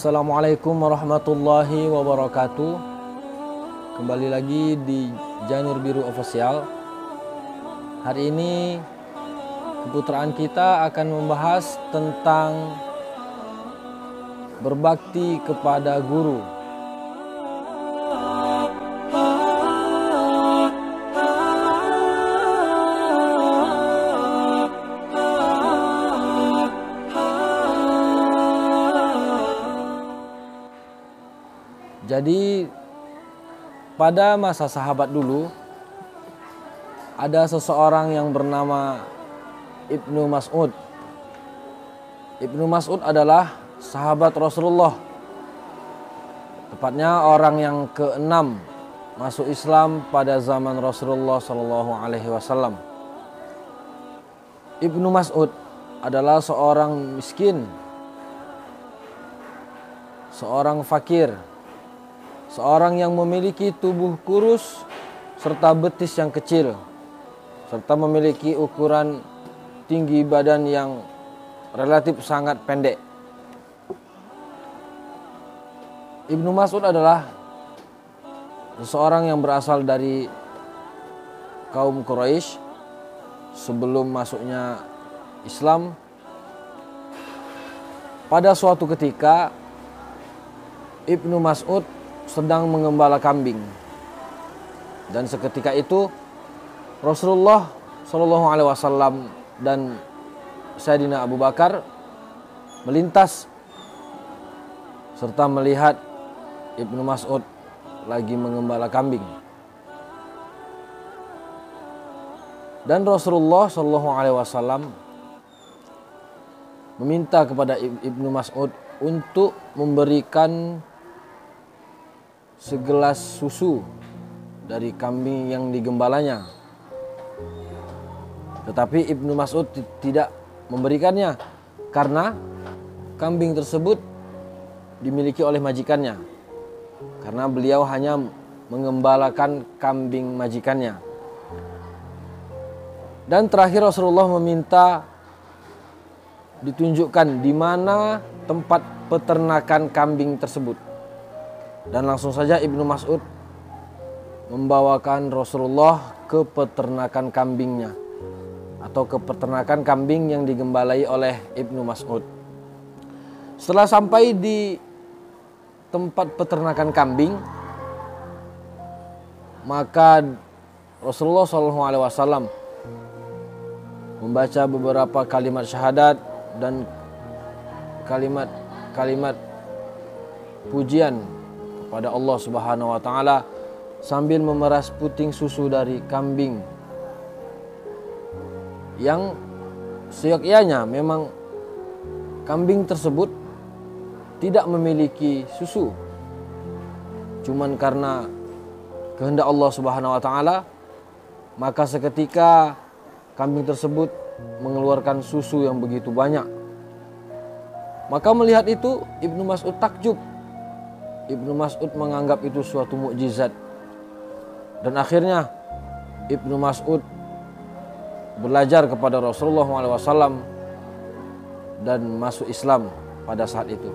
Assalamualaikum warahmatullahi wabarakatuh. Kembali lagi di Janur Biru Official. Hari ini keputraan kita akan membahas tentang berbakti kepada guru. Jadi pada masa sahabat dulu ada seseorang yang bernama Ibnu Mas'ud. Ibnu Mas'ud adalah sahabat Rasulullah. Tepatnya orang yang ke-6 masuk Islam pada zaman Rasulullah SAW. Ibnu Mas'ud adalah seorang miskin, seorang fakir, seorang yang memiliki tubuh kurus serta betis yang kecil, serta memiliki ukuran tinggi badan yang relatif sangat pendek. Ibnu Mas'ud adalah seseorang yang berasal dari kaum Quraisy sebelum masuknya Islam. Pada suatu ketika Ibnu Mas'ud sedang mengembala kambing, dan seketika itu Rasulullah SAW dan Sayyidina Abu Bakar melintas serta melihat Ibnu Mas'ud lagi mengembala kambing. Dan Rasulullah SAW meminta kepada Ibnu Mas'ud untuk memberikan segelas susu dari kambing yang digembalanya. Tetapi Ibnu Mas'ud tidak memberikannya karena kambing tersebut dimiliki oleh majikannya. Karena beliau hanya mengembalakan kambing majikannya. Dan terakhir Rasulullah meminta ditunjukkan di mana tempat peternakan kambing tersebut. Dan langsung saja Ibnu Mas'ud membawakan Rasulullah ke peternakan kambingnya, atau ke peternakan kambing yang digembalai oleh Ibnu Mas'ud. Setelah sampai di tempat peternakan kambing, maka Rasulullah SAW membaca beberapa kalimat syahadat dan kalimat pujian pada Allah Subhanahu wa taala sambil memeras puting susu dari kambing yang seyogyanya memang kambing tersebut tidak memiliki susu. Cuman karena kehendak Allah Subhanahu wa taala, maka seketika kambing tersebut mengeluarkan susu yang begitu banyak. Maka melihat itu Ibnu Mas'ud takjub. Ibnu Mas'ud menganggap itu suatu mukjizat. Dan akhirnya Ibnu Mas'ud belajar kepada Rasulullah SAW dan masuk Islam pada saat itu.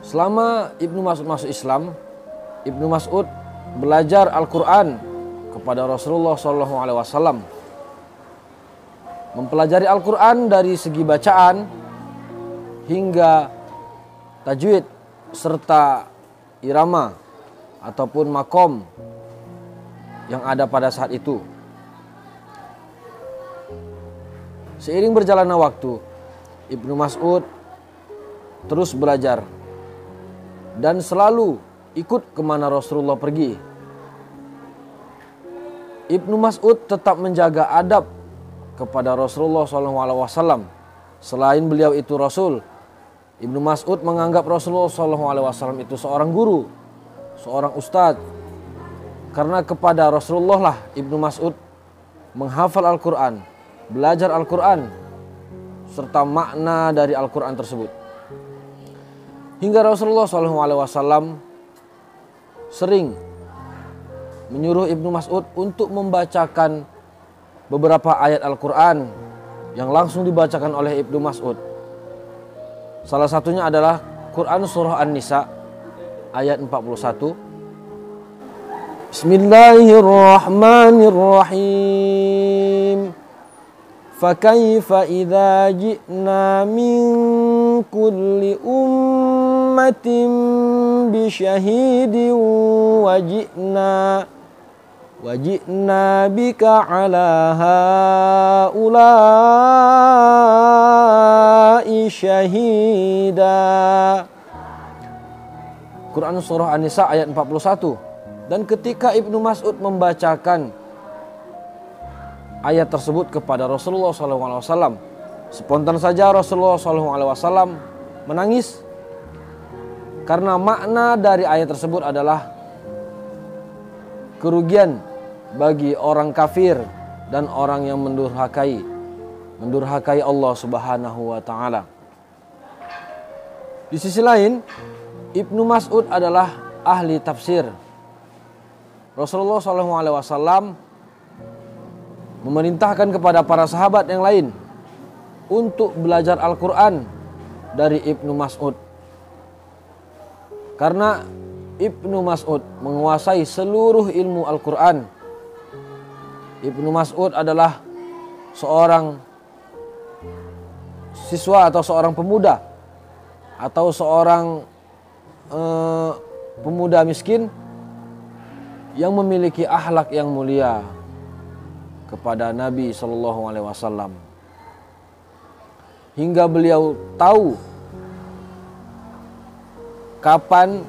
Selama Ibnu Mas'ud masuk Islam, Ibnu Mas'ud belajar Al-Quran kepada Rasulullah SAW. Mempelajari Al-Quran dari segi bacaan hingga tajwid serta irama ataupun makom yang ada pada saat itu. Seiring berjalannya waktu, Ibnu Mas'ud terus belajar dan selalu ikut kemana Rasulullah pergi. Ibnu Mas'ud tetap menjaga adab kepada Rasulullah SAW. Selain beliau itu Rasul, Ibnu Mas'ud menganggap Rasulullah SAW itu seorang guru, seorang ustadz. Karena kepada Rasulullah lah Ibnu Mas'ud menghafal Al-Quran, belajar Al-Quran, serta makna dari Al-Quran tersebut. Hingga Rasulullah SAW sering menyuruh Ibnu Mas'ud untuk membacakan beberapa ayat Al-Quran yang langsung dibacakan oleh Ibnu Mas'ud. Salah satunya adalah Quran surah An-Nisa ayat 41. Bismillahirrahmanirrahim. Fakaifa idza ji'na min kulli ummatin bi syahidin waj'na bika ala haula'i syahida. Quran surah An-Nisa ayat 41. Dan ketika Ibnu Mas'ud membacakan ayat tersebut kepada Rasulullah SAW, spontan saja Rasulullah SAW menangis, karena makna dari ayat tersebut adalah kerugian bagi orang kafir dan orang yang mendurhakai Allah Subhanahu wa taala. Di sisi lain, Ibnu Mas'ud adalah ahli tafsir. Rasulullah SAW memerintahkan kepada para sahabat yang lain untuk belajar Al-Quran dari Ibnu Mas'ud, karena Ibnu Mas'ud menguasai seluruh ilmu Al-Quran. Ibnu Mas'ud adalah seorang siswa atau seorang pemuda atau seorang pemuda miskin yang memiliki akhlak yang mulia kepada Nabi SAW, hingga beliau tahu kapan,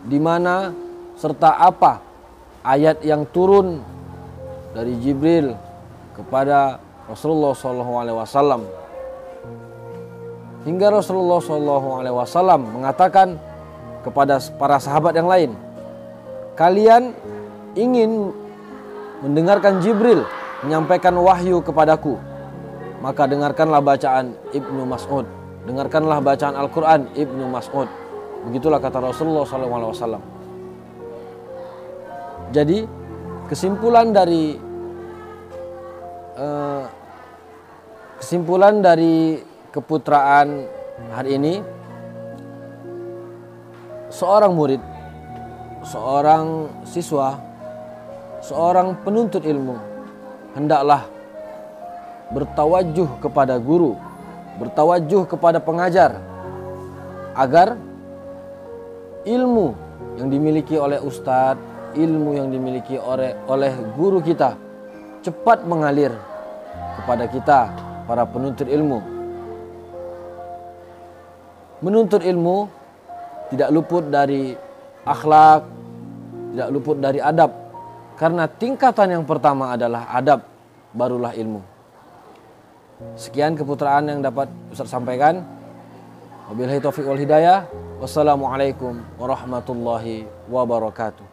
di mana, serta apa ayat yang turun dari Jibril kepada Rasulullah SAW, hingga Rasulullah SAW mengatakan kepada para sahabat yang lain, kalian ingin mendengarkan Jibril menyampaikan wahyu kepadaku, maka dengarkanlah bacaan Ibnu Mas'ud, dengarkanlah bacaan Al-Quran Ibnu Mas'ud. Begitulah kata Rasulullah SAW. Jadi kesimpulan dari keputraan hari ini, seorang murid, seorang siswa, seorang penuntut ilmu hendaklah bertawajuh kepada guru, bertawajuh kepada pengajar, agar ilmu yang dimiliki oleh ustadz, ilmu yang dimiliki oleh guru kita cepat mengalir kepada kita, para penuntut ilmu. Menuntut ilmu tidak luput dari akhlak, tidak luput dari adab, karena tingkatan yang pertama adalah adab, barulah ilmu. Sekian keputraan yang dapat Ustaz sampaikan. Wabillahi taufiq wal hidayah. Wassalamualaikum warahmatullahi wabarakatuh.